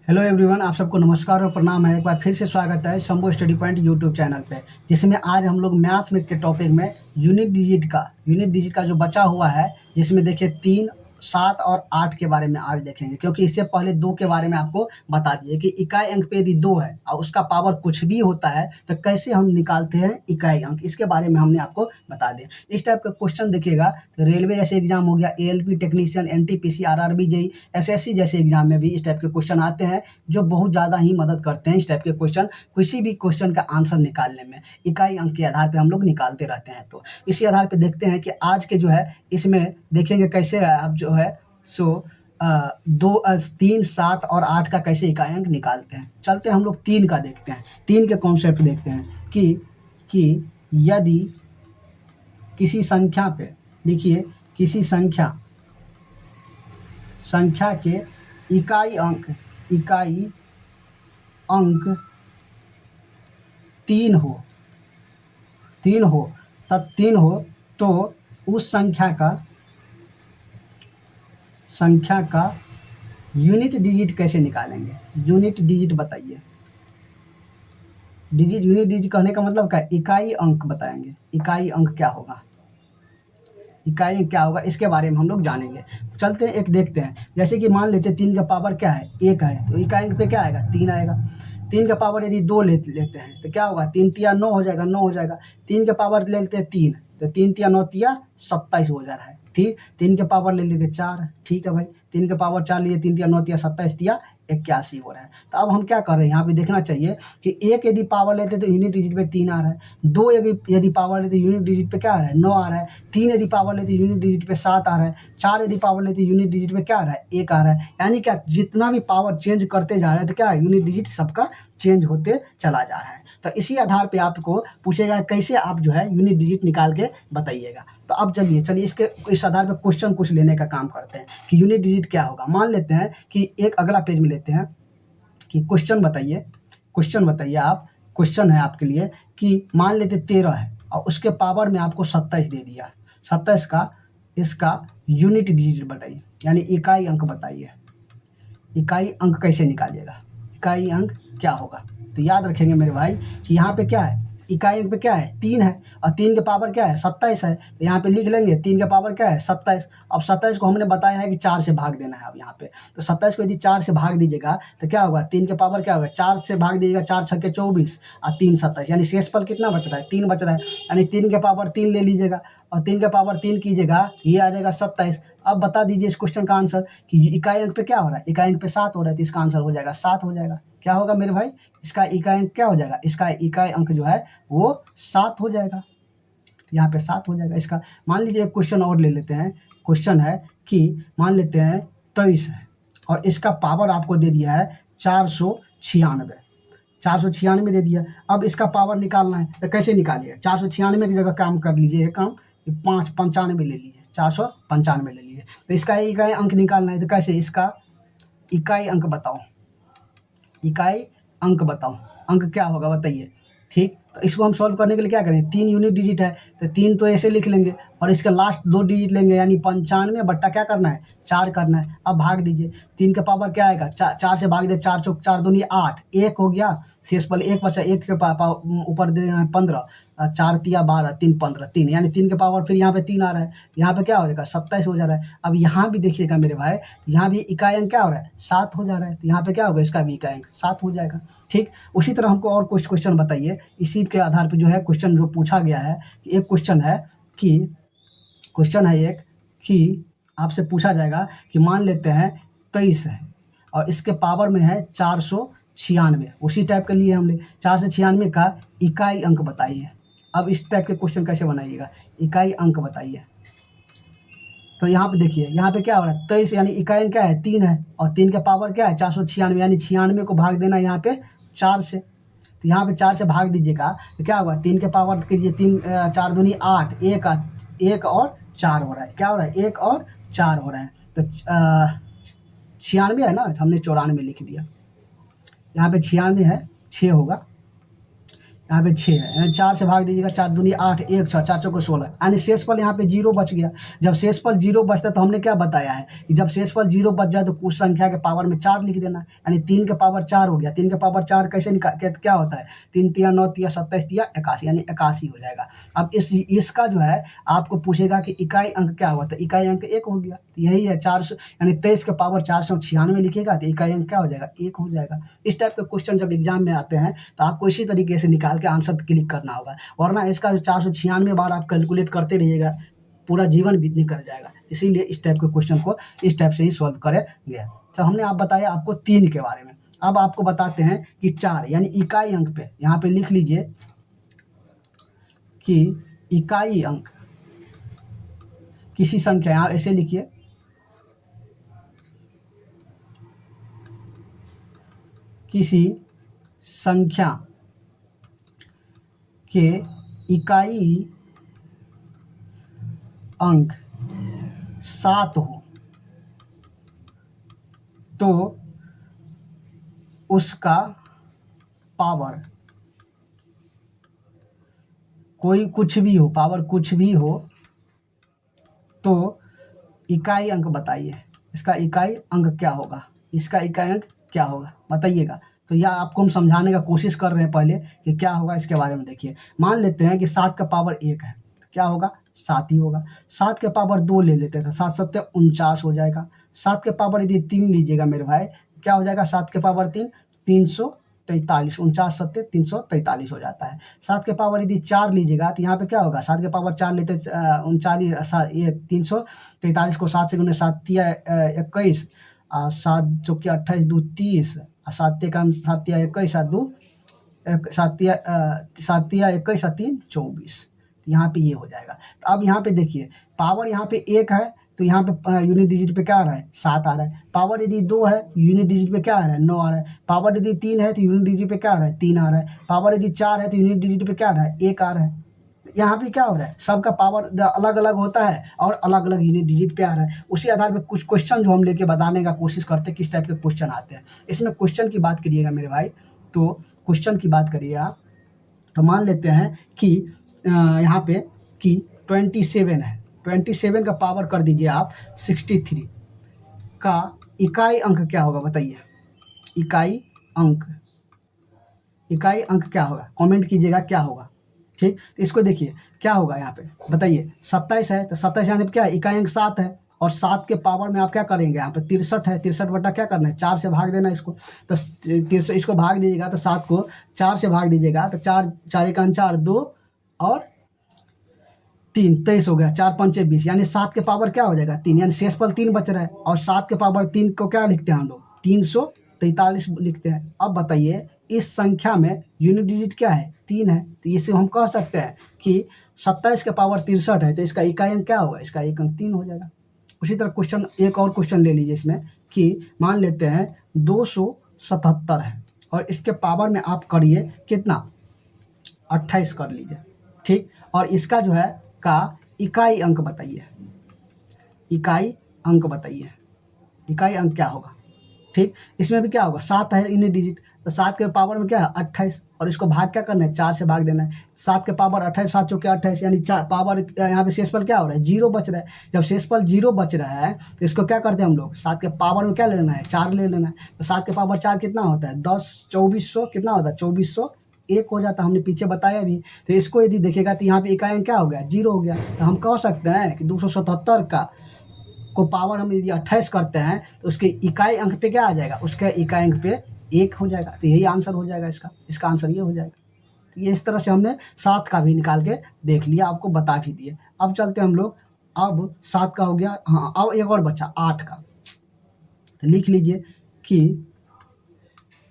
Hello everyone, आप सबको नमस्कार और प्रणाम है। एक बार फिर से स्वागत है Shambhu study point YouTube channel पे, जिसमें आज हम लोग मैथ में के टॉपिक में यूनिट डिजिट का जो बचा हुआ है, जिसमें देखिए 3, 7 और 8 के बारे में आज देखेंगे। क्योंकि इससे पहले 2 के बारे में आपको बता दिए कि इकाई अंक पे यदि 2 है और उसका पावर कुछ भी होता है तो कैसे हम निकालते हैं इकाई अंक, इसके बारे में हमने आपको बता दिया। इस टाइप का क्वेश्चन देखिएगा तो रेलवे जैसे एग्जाम हो गया, ALP technician, NTPC, RRB, JE, SSC जैसे एग्जाम में भी इस टाइप के क्वेश्चन आते हैं, जो बहुत ज़्यादा ही मदद करते हैं। इस टाइप के क्वेश्चन किसी भी क्वेश्चन का आंसर निकालने में इकाई अंक के आधार पे हम लोग निकालते रहते हैं। तो इसी आधार पे देखते हैं कि आज के जो है इसमें देखेंगे कैसे अब जो है सो 3, 7 और 8 का कैसे इकाई अंक निकालते हैं। चलते हैं हम लोग 3 का देखते हैं। 3 के कॉन्सेप्ट देखते हैं कि यदि किसी संख्या पे देखिए, किसी संख्या के इकाई अंक 3 हो तो उस संख्या का यूनिट डिजिट कैसे निकालेंगे। यूनिट डिजिट बताइए। यूनिट डिजिट कहने का मतलब क्या है? इकाई अंक बताएंगे। इकाई अंक क्या होगा, इसके बारे में हम लोग जानेंगे। चलते हैं एक देखते हैं। जैसे कि मान लेते हैं 3 का पावर क्या है, 1 है, तो इकाई अंक पे क्या आएगा, 3 आएगा। 3 का पावर यदि 2 लेते हैं तो क्या होगा, 3 तिया 9 हो जाएगा, 9 हो जाएगा। 3 का पावर ले लेते हैं 3, तो 3 तिया 9 तिया 27 हो जा रहा है। ठीक, 3 के पावर ले लेते 4, ठीक है भाई। 3 के पावर 4 लिए, 3 तिया 9 तिया 27 तिया 81 हो रहा है। तो अब हम क्या कर रहे हैं, यहाँ पे देखना चाहिए कि 1 यदि पावर लेते तो यूनिट डिजिट पे 3 आ रहा है। 2 यदि पावर लेते यूनिट डिजिट पे क्या आ रहा है, 9 आ रहा है। 3 यदि पावर लेते यूनिट डिजिट पे 7 आ रहा है। 4 यदि पावर लेते यूनिट डिजिट पे क्या आ रहा है, 1 आ रहा है। यानी क्या, जितना भी पावर चेंज करते जा रहे हैं तो क्या है, यूनिट डिजिट सबका चेंज होते चला जा रहा है। तो इसी आधार पे आपको पूछेगा कैसे आप जो है यूनिट डिजिट निकाल के बताइएगा। तो अब चलिए इसके इस आधार पे क्वेश्चन कुछ लेने का काम करते हैं कि यूनिट डिजिट क्या होगा। मान लेते हैं कि एक अगला पेज में लेते हैं कि क्वेश्चन बताइए आप। क्वेश्चन है आपके लिए कि मान लेते 13 है और उसके पावर में आपको 27 दे दिया। 27 का इसका यूनिट डिजिट बताइए, यानी इकाई अंक बताइए। इकाई अंक कैसे निकालिएगा, इकाई अंक क्या होगा। तो याद रखेंगे मेरे भाई कि यहाँ पे क्या है, इकाई अंक पे क्या है, 3 है और 3 के पावर क्या है, 27 है। तो यहाँ पे लिख लेंगे 3 के पावर क्या है, 27। अब 27 को हमने बताया है कि 4 से भाग देना है। अब यहाँ पे तो 27 को यदि 4 से भाग दीजिएगा तो क्या होगा, 3 के पावर क्या होगा, 4 से भाग दीजिएगा, 4 छक्के 24 और 3 27, यानी शेष फल कितना बच रहा है, 3 बच रहा है। यानी 3 के पावर 3 ले लीजिएगा और 3 के पावर 3 कीजिएगा, ये आ जाएगा 27। अब बता दीजिए इस क्वेश्चन का आंसर कि इकाई अंक पे क्या हो रहा है, इकाई अंक पे 7 हो रहा है, तो इसका आंसर हो जाएगा 7 हो जाएगा। क्या होगा मेरे भाई, इसका इकाई अंक क्या हो जाएगा, इसका इकाई अंक जो है वो 7 हो जाएगा। तो यहाँ पे 7 हो जाएगा इसका। मान लीजिए एक क्वेश्चन और ले लेते हैं। क्वेश्चन है कि मान लेते हैं 23 है और इसका पावर आपको दे दिया है 496। 496 दे दिया। अब इसका पावर निकालना है तो कैसे निकालिए, 496 की जगह काम कर लीजिए, एक काम 595 ले लीजिए, 495 ले लीजिए। तो इसका इकाई अंक निकालना है तो कैसे, इसका इकाई अंक बताओ, इकाई अंक बताओ, अंक क्या होगा बताइए। ठीक, तो इसको हम सॉल्व करने के लिए क्या करें, 3 यूनिट डिजिट है तो 3 तो ऐसे लिख लेंगे और इसके लास्ट 2 डिजिट लेंगे, यानी 95 बट्टा क्या करना है, 4 करना है। अब भाग दीजिए, 3 का पावर क्या आएगा, 4 से भाग दे, 4 चौक 4 दूनी 8, 1 हो गया, शेष पहले 1 बचा, 1 के ऊपर दे देना है 15, 4 तिया 12, 3 15, 3, यानी 3 के पावर फिर यहाँ पे 3 आ रहा है, यहाँ पे क्या हो जाएगा 27 हो जा रहा है। अब यहाँ भी देखिएगा मेरे भाई, यहाँ भी इकाई अंक क्या हो रहा है, 7 हो जा रहा है, तो यहाँ पे क्या होगा, इसका भी इकाई अंक 7 हो जाएगा। ठीक, उसी तरह हमको और कुछ क्वेश्चन बताइए इसी के आधार पर जो है क्वेश्चन जो पूछा गया है कि एक क्वेश्चन है एक कि आपसे पूछा जाएगा कि मान लेते हैं 23 है और इसके पावर में है 496। उसी टाइप के लिए हमने 496 का इकाई अंक बताइए। अब इस टाइप के क्वेश्चन कैसे बनाइएगा, इकाई अंक बताइए। तो यहाँ पे देखिए, यहाँ पे क्या हो रहा है, 23 यानी इकाई अंक क्या है, 3 है और 3 का पावर क्या है, 496, यानी 96 को भाग देना यहाँ पे 4 से। तो यहाँ पे 4 से भाग दीजिएगा तो क्या होगा, 3 के पावर कीजिए, 3 4 दूनी 8, 1 और 4 हो रहा है, क्या हो रहा है, 1 और 4 हो रहा है। तो 96 है ना, हमने 94 लिख दिया, यहाँ पे 96 है, 6 होगा, यहाँ पे 6 है, यानी 4 से भाग दीजिएगा, 4 दूनी 8, 1 6, 4 चौको 16, यानी शेषफल यहाँ पे 0 बच गया। जब शेषफल 0 बचता है तो हमने क्या बताया है कि जब शेषफल 0 बच जाए तो कुछ संख्या के पावर में 4 लिख देना, यानी 3 के पावर 4 हो गया। 3 के पावर 4 कैसे क्या होता है, 3 तिया 9 तिया 27 तिया 81, यानी 81 हो जाएगा। अब इसका जो है आपको पूछेगा कि इकाई अंक क्या हुआ, तो इकाई अंक 1 हो गया। तो यही है 400, यानी 23 के पावर 496 लिखिएगा तो इकाई अंक क्या हो जाएगा, 1 हो जाएगा। इस टाइप के क्वेश्चन जब एग्जाम में आते हैं तो आपको इसी तरीके से निकाल के आंसर क्लिक करना होगा, वरना इसका 496 बार आप कैलकुलेट करते रहिएगा, पूरा जीवन भी निकल जाएगा। इसीलिए इस टाइप के क्वेश्चन को इस टाइप से ही सॉल्व करेंगे। तो हमने आप बताया आपको 3 के बारे में। अब आपको बताते हैं कि 4 यानी इकाई अंक पे यहाँ पे लिख लीजिए कि इकाई अंक किसी संख्या, यहाँ ऐसे लिखिए किसी संख्या के इकाई अंक 7 हो तो उसका पावर कोई कुछ भी हो, पावर कुछ भी हो तो इकाई अंक बताइए, इसका इकाई अंक क्या होगा, इसका इकाई अंक क्या होगा बताइएगा। तो यह आपको हम समझाने का कोशिश कर रहे हैं पहले कि क्या होगा इसके बारे में। देखिए मान लेते हैं कि 7 का पावर 1 है तो क्या होगा, 7 ही होगा। 7 के पावर 2 ले लेते हैं तो 7 सत्ते 49 हो जाएगा। 7 के पावर यदि 3 लीजिएगा मेरे भाई, क्या हो जाएगा, 7 के पावर 3 343, 49 सत्ते 343 हो जाता है। 7 के पावर यदि 4 लीजिएगा तो यहाँ पे क्या होगा, 7 के पावर 4 लेते 39, ये 343 को 7 से गुने 7 तिया 21, 7 चौके 28, 2 30, 7 का 7 तिया 21, 7 2 7 तिया 21, 3 24। तो यहाँ पे ये हो जाएगा। तो अब यहाँ पे देखिए पावर यहाँ पे 1 है तो यहाँ पे यूनिट डिजिट पे क्या आ रहा है, 7 आ रहा है। पावर यदि 2 है तो यूनिट डिजिट पे क्या आ रहा है, 9 आ रहा है। पावर यदि 3 है तो यूनिट डिजिट पे क्या आ रहा है, 3 आ रहा है। पावर यदि 4 है तो यूनिट डिजिट पे क्या आ रहा है, 1 आ रहा है। यहाँ पे क्या हो रहा है, सबका पावर अलग अलग होता है और अलग अलग यूनिट डिजिट पे आ रहा है। उसी आधार पे कुछ क्वेश्चन जो हम लेके बताने का कोशिश करते हैं किस टाइप के क्वेश्चन आते हैं। इसमें क्वेश्चन की बात करिएगा मेरे भाई, तो क्वेश्चन की बात करिए आप, तो मान लेते हैं कि यहाँ पे कि 27 है, 27 का पावर कर दीजिए आप 63 का इकाई अंक क्या होगा बताइए, इकाई अंक, इकाई अंक क्या होगा, कमेंट कीजिएगा क्या होगा। ठीक, तो इसको देखिए क्या होगा यहाँ पे बताइए। 27 है तो 27 यानी क्या है, इकाई अंक 7 है और 7 के पावर में आप क्या करेंगे, यहाँ पे 63 है, 63 बटा क्या करना है, 4 से भाग देना इसको। तो 63 इसको भाग दीजिएगा तो 7 को 4 से भाग दीजिएगा तो 4 4 1 4 2 और 3 23 हो गया, 4 5 20, यानी 7 के पावर क्या हो जाएगा, 3, यानी शेषफल 3 बच रहा है। और 7 के पावर 3 को क्या लिखते हैं हम लोग, 343 लिखते हैं। अब बताइए इस संख्या में यूनिट डिजिट क्या है, 3 है, तो इसे हम कह सकते हैं कि 27 के पावर 63 है तो इसका इकाई अंक क्या होगा, इसका एक अंक 3 हो जाएगा। उसी तरह क्वेश्चन, एक और क्वेश्चन ले लीजिए इसमें कि मान लेते हैं 277 है और इसके पावर में आप करिए कितना, 28 कर लीजिए। ठीक, और इसका जो है का इकाई अंक बताइए, इकाई अंक बताइए, इकाई अंक क्या होगा। ठीक, इसमें भी क्या होगा, 7 है यूनिट डिजिट, तो 7 के पावर में क्या है 28 और इसको भाग क्या करना है, 4 से भाग देना है। 7 के पावर 28, 7 चौके 28, यानी पावर यहाँ पे शेषफल क्या हो रहा है, 0 बच रहा है। जब शेषफल 0 बच रहा है तो इसको क्या करते हैं हम लोग, 7 के पावर में क्या ले लेना है, 4 ले लेना है। तो 7 के पावर 4 कितना होता है, 10 2400 कितना होता है, 2401 हो जाता है, हमने पीछे बताया भी। तो इसको यदि देखेगा तो यहाँ पे इकाई अंक क्या हो गया, 0 हो गया। तो हम कह सकते हैं कि 277 का को पावर हम यदि 28 करते हैं तो उसके इकाई अंक पे क्या आ जाएगा, उसके इकाई अंक पे 1 हो जाएगा। तो यही आंसर हो जाएगा इसका, इसका आंसर ये हो जाएगा। तो ये इस तरह से हमने 7 का भी निकाल के देख लिया, आपको बता भी दिए। अब चलते हम लोग, अब 7 का हो गया, हाँ अब एक और बचा 8 का। तो लिख लीजिए कि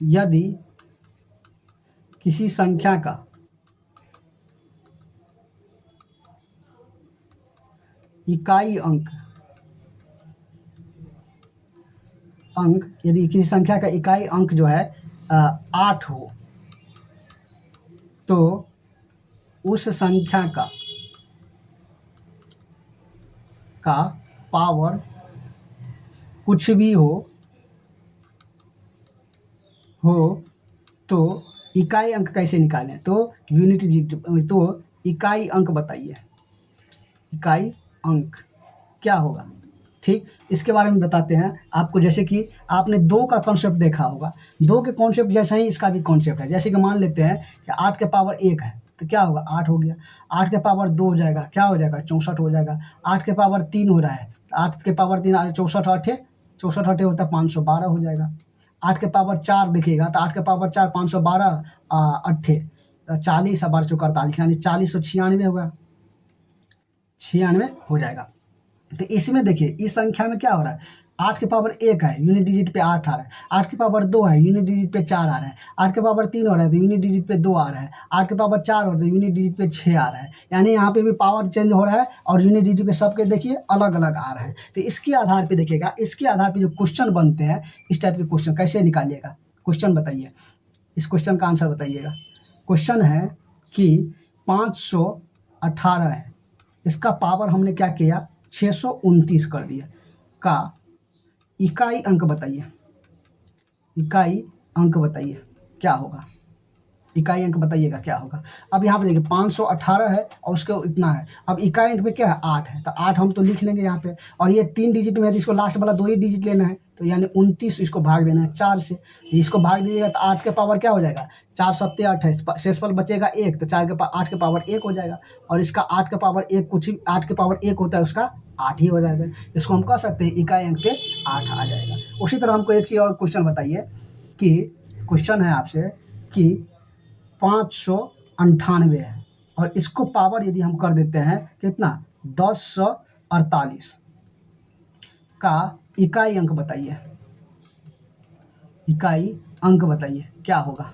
यदि किसी संख्या का इकाई अंक यदि किसी संख्या का इकाई अंक जो है 8 हो तो उस संख्या का पावर कुछ भी हो तो इकाई अंक कैसे निकालें, तो यूनिट डिजिट, तो इकाई अंक बताइए, इकाई अंक क्या होगा। ठीक, इसके बारे में बताते हैं आपको। जैसे कि आपने 2 का कॉन्सेप्ट देखा होगा, 2 के कॉन्सेप्ट जैसा ही इसका भी कॉन्सेप्ट है। जैसे कि मान लेते हैं कि 8 के पावर 1 है तो क्या होगा, 8 हो गया। 8 के पावर 2 हो जाएगा, क्या हो जाएगा, 64 हो जाएगा। 8 के पावर 3 हो रहा है तो 8 के पावर 3 64 8 64 8 होता है 512 हो जाएगा। 8 के पावर 4 देखिएगा तो 8 के पावर 4 512 अट्ठे 40 बार चौका 48 यानी 4096 होगा, 96 हो जाएगा। तो इसमें देखिए इस संख्या में क्या हो रहा है, 8 के पावर 1 है, यूनिट डिजिट पे 8 आ रहा है। 8 के पावर 2 है, यूनिट डिजिट पे 4 आ रहा है। 8 के पावर 3 हो रहा है तो यूनिट डिजिट पे 2 आ रहा है। 8 के पावर 4 हो रहा है तो यूनिट डिजिट पे 6 आ रहा है। यानी यहाँ पे भी पावर चेंज हो रहा है और यूनिट डिजिट पे सबके देखिए अलग अलग आ रहा है। तो इसके आधार पर देखिएगा, इसके आधार पर जो क्वेश्चन बनते हैं, इस टाइप के क्वेश्चन कैसे निकालिएगा। क्वेश्चन बताइए, इस क्वेश्चन का आंसर बताइएगा। क्वेश्चन है कि 518 है, इसका पावर हमने क्या किया, 629 कर दिया, का इकाई अंक बताइए, इकाई अंक बताइए क्या होगा, इकाई अंक बताइएगा क्या होगा। अब यहाँ पे देखिए 518 है और उसके इतना है। अब इकाई अंक पे क्या है, 8 है, तो 8 हम तो लिख लेंगे यहाँ पे। और ये 3 डिजिट में है तो इसको लास्ट वाला 2 ही डिजिट लेना है, तो यानी 29 इसको भाग देना है 4 से। इसको भाग दीजिएगा तो 8 के पावर क्या हो जाएगा, 4 सत्ते 8 है, शेषफल बचेगा 1, तो 8 के पावर 1 हो जाएगा। और इसका 8 के पावर 1 कुछ ही 8 के पावर 1 होता है, उसका 8 ही हो जाएगा। इसको हम कह सकते हैं इकाई अंक पे 8 आ जाएगा। उसी तरह हमको एक चीज़ और क्वेश्चन बताइए कि क्वेश्चन है आपसे कि 598 है और इसको पावर यदि हम कर देते हैं कितना, 1048 का इकाई अंक बताइए, इकाई अंक बताइए क्या होगा।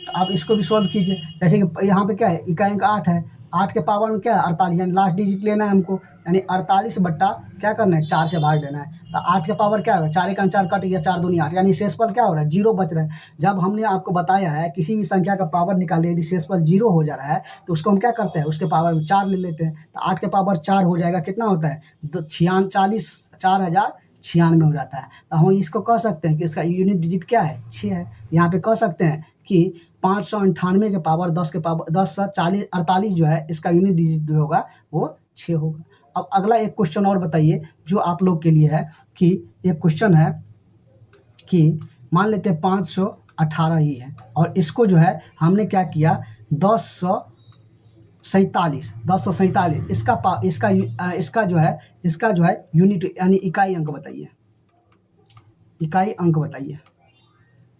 तो आप इसको भी सॉल्व कीजिए। जैसे कि यहाँ पे क्या है, इकाई अंक 8 है, 8 के पावर में क्या है 48, यानी लास्ट डिजिट लेना है हमको, यानी 48 बट्टा क्या करना है 4 से भाग देना है। तो 8 के पावर क्या होगा, 4 एक 4 कट गया, 4 दूनी 8, यानी शेषफल क्या हो रहा है, 0 बच रहा है। जब हमने आपको बताया है किसी भी संख्या का पावर निकालिए, यदि शेषफल 0 हो जा रहा है तो उसको हम क्या करते हैं, उसके पावर में 4 ले लेते हैं। तो 8 के पावर 4 हो जाएगा, कितना होता है 4096 हो जाता है। तो हम इसको कह सकते हैं कि इसका यूनिट डिजिट क्या है, 6 है। यहाँ पे कह सकते हैं कि 598 के पावर 10 के पावर 10 40 48 जो है, इसका यूनिट डिजिट जो होगा वो 6 होगा। अब अगला एक क्वेश्चन और बताइए जो आप लोग के लिए है कि एक क्वेश्चन है कि मान लेते हैं 518 ही है और इसको जो है हमने क्या किया, 1047 इसका जो है यूनिट यानी इकाई अंक बताइए, इकाई अंक बताइए,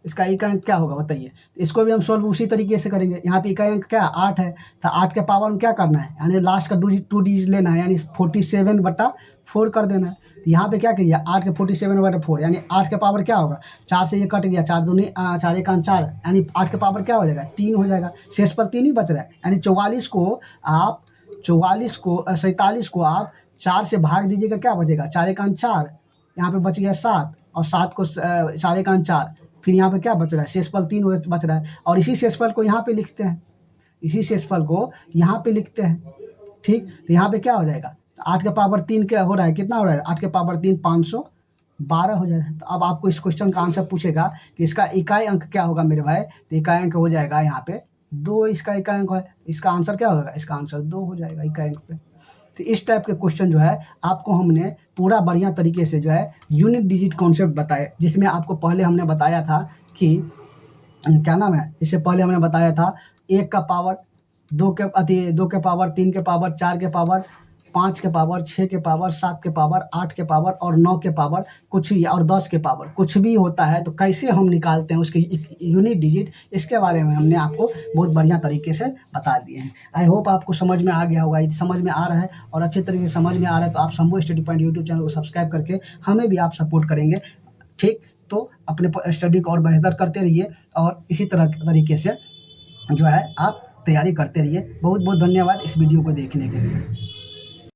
इसका इकाई अंक क्या होगा बताइए। तो इसको भी हम सॉल्व उसी तरीके से करेंगे। यहाँ पे इकाई अंक क्या है, 8 है, तो 8 के पावर में क्या करना है, यानी लास्ट का 2 डिजिट लेना है, यानी 47/4 कर देना है। तो यहाँ पे क्या करिए, 8 के 47/4 यानी 8 के पावर क्या होगा, 4 से ये कट गया, 4 दूनी 4 एक 4, यानी 8 के पावर क्या हो जाएगा 3 हो जाएगा। शेषफल 3 ही बच रहा है, यानी 47 को 47 को आप 4 से भाग दीजिएगा, क्या बचेगा 4 एक 4, यहाँ पे बच गया 7 और 7 को 4 एक 4, फिर यहाँ पे क्या बच रहा है, शेषफल 3 बच रहा है। और इसी शेषफल को यहाँ पे लिखते हैं, इसी शेषफल को यहाँ पे लिखते हैं। ठीक, तो यहाँ पे क्या हो जाएगा, 8 के पावर 3 क्या हो रहा है, कितना हो रहा है, 8 के पावर 3 512 हो जाएगा। तो अब आपको इस क्वेश्चन का आंसर पूछेगा कि इसका इकाई अंक क्या होगा मेरे भाई, तो इकाई अंक हो जाएगा यहाँ पे 2, इसका इकाई अंक है, इसका आंसर क्या होगा, इसका आंसर 2 हो जाएगा इकाई अंक पे। तो इस टाइप के क्वेश्चन जो है आपको हमने पूरा बढ़िया तरीके से जो है यूनिट डिजिट कॉन्सेप्ट बताए, जिसमें आपको पहले हमने बताया था कि क्या नाम है, इससे पहले हमने बताया था 1 का पावर 2 के पावर 3 के पावर 4 के पावर 5 के पावर 6 के पावर 7 के पावर 8 के पावर और 9 के पावर कुछ भी और 10 के पावर कुछ भी होता है, तो कैसे हम निकालते हैं उसके यूनिट डिजिट, इसके बारे में हमने आपको बहुत बढ़िया तरीके से बता दिए हैं। आई होप आपको समझ में आ गया होगा। यदि समझ में आ रहा है और अच्छे तरीके से समझ में आ रहा है तो आप Shambhu study point YouTube channel को सब्सक्राइब करके हमें भी आप सपोर्ट करेंगे। ठीक, तो अपने स्टडी को और बेहतर करते रहिए और इसी तरह तरीके से जो है आप तैयारी करते रहिए। बहुत बहुत धन्यवाद इस वीडियो को देखने के लिए।